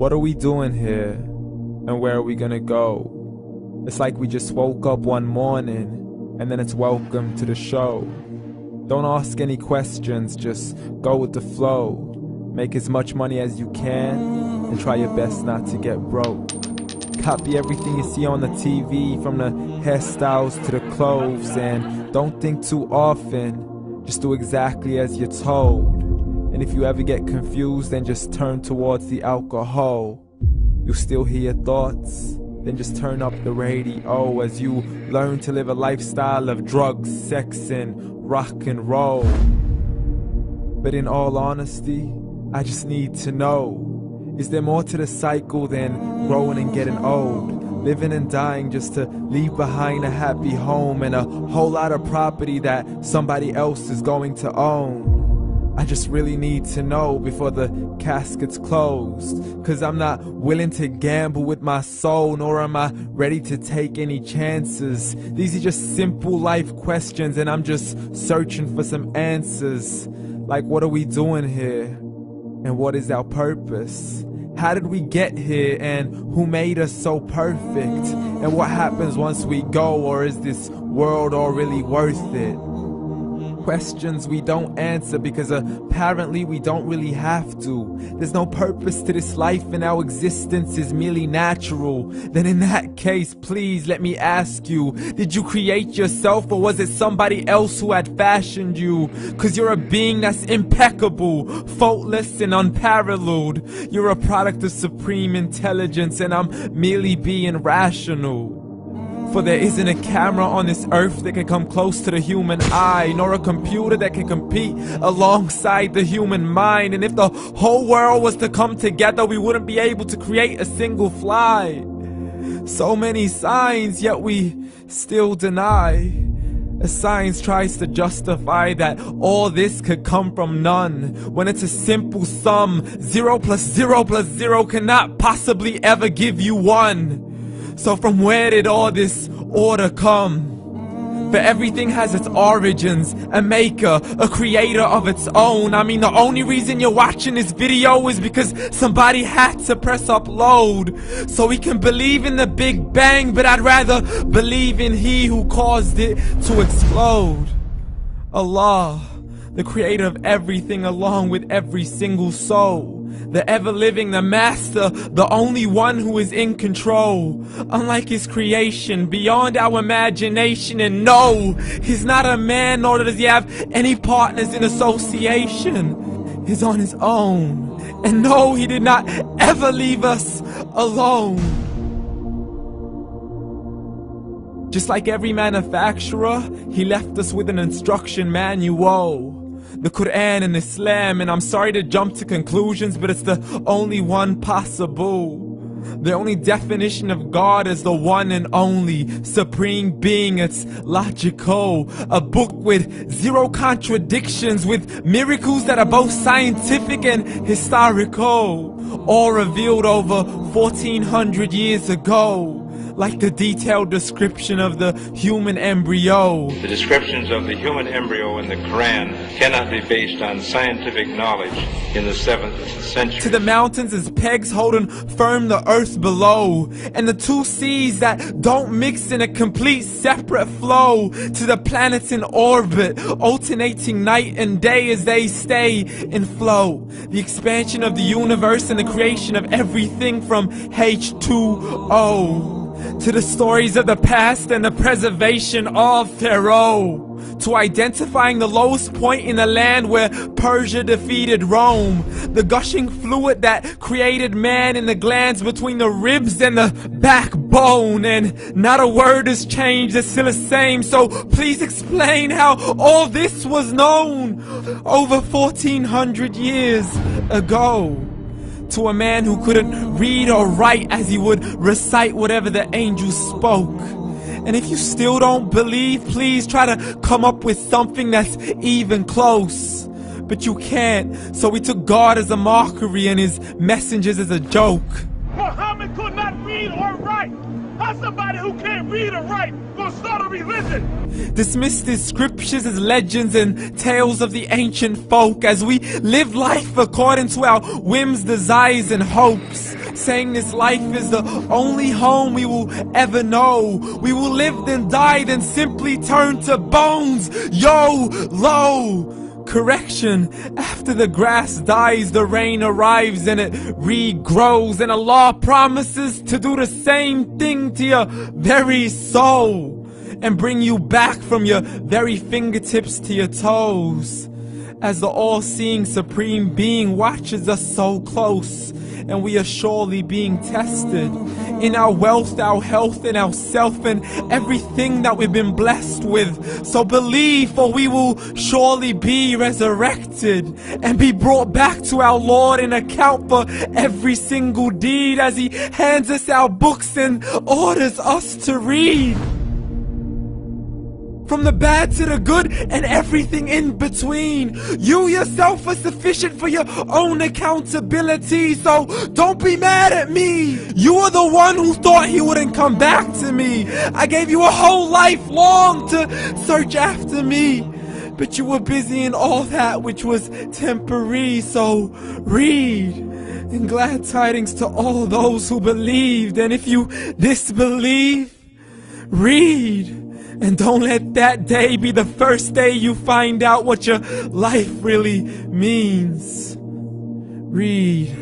What are we doing here? And where are we gonna go? It's like we just woke up one morning, and then it's welcome to the show. Don't ask any questions, just go with the flow. Make as much money as you can, and try your best not to get broke. Copy everything you see on the TV, from the hairstyles to the clothes, and don't think too often, just do exactly as you're told. And if you ever get confused, then just turn towards the alcohol. You'll still hear your thoughts, then just turn up the radio as you learn to live a lifestyle of drugs, sex, and rock and roll. But in all honesty, I just need to know, is there more to the cycle than growing and getting old? Living and dying just to leave behind a happy home and a whole lot of property that somebody else is going to own. I just really need to know before the casket's closed, 'cause I'm not willing to gamble with my soul, nor am I ready to take any chances. These are just simple life questions, and I'm just searching for some answers. Like, what are we doing here? And what is our purpose? How did we get here, and who made us so perfect? And what happens once we go, or is this world all really worth it? Questions we don't answer because apparently we don't really have to. There's no purpose to this life and our existence is merely natural. Then in that case, please let me ask you, did you create yourself, or was it somebody else who had fashioned you? 'Cause you're a being that's impeccable, faultless and unparalleled. You're a product of supreme intelligence, and I'm merely being rational. For there isn't a camera on this earth that can come close to the human eye, nor a computer that can compete alongside the human mind. And if the whole world was to come together, we wouldn't be able to create a single fly. So many signs, yet we still deny. As science tries to justify that all this could come from none, when it's a simple sum. 0 plus 0 plus 0 cannot possibly ever give you 1. So from where did all this order come? For everything has its origins, a maker, a creator of its own. I mean, the only reason you're watching this video is because somebody had to press upload. So we can believe in the Big Bang, but I'd rather believe in He who caused it to explode. Allah, the creator of everything along with every single soul. The ever-living, the master, the only one who is in control. Unlike his creation, beyond our imagination. And no, he's not a man, nor does he have any partners in association. He's on his own. And no, he did not ever leave us alone. Just like every manufacturer, he left us with an instruction manual. The Quran and Islam, and I'm sorry to jump to conclusions, but it's the only one possible. The only definition of God is the one and only supreme being. It's logical, a book with 0 contradictions, with miracles that are both scientific and historical, all revealed over 1400 years ago. Like the detailed description of the human embryo. The descriptions of the human embryo in the Quran cannot be based on scientific knowledge in the 7th century. To the mountains as pegs holding firm the earth below, and the 2 seas that don't mix in a complete separate flow. To the planets in orbit, alternating night and day as they stay in flow. The expansion of the universe and the creation of everything from H2O. To the stories of the past and the preservation of Pharaoh. To identifying the lowest point in the land where Persia defeated Rome. The gushing fluid that created man in the glands between the ribs and the backbone. And not a word has changed, it's still the same. So please explain how all this was known over 1400 years ago. To a man who couldn't read or write, as he would recite whatever the angels spoke. And if you still don't believe, please try to come up with something that's even close. But you can't, so we took God as a mockery and his messengers as a joke. Muhammad could not read or write. How's somebody who can't read or write gonna start a religion? Dismissed his scriptures as legends and tales of the ancient folk, as we live life according to our whims, desires, and hopes. saying this life is the only home we will ever know. We will live then die, then simply turn to bones. YOLO! Correction, after the grass dies, the rain arrives and it regrows, and Allah promises to do the same thing to your very soul and bring you back from your very fingertips to your toes, as the all-seeing supreme being watches us so close, and we are surely being tested in our wealth, our health, and our self, and everything that we've been blessed with. So believe, for we will surely be resurrected and be brought back to our Lord and account for every single deed, as He hands us our books and orders us to read. From the bad to the good and everything in between. You yourself are sufficient for your own accountability, so don't be mad at me. You are the one who thought He wouldn't come back to me. I gave you a whole life long to search after me, but you were busy in all that which was temporary. So read, and glad tidings to all those who believed. And if you disbelieve, read. And don't let that day be the first day you find out what your life really means. Read.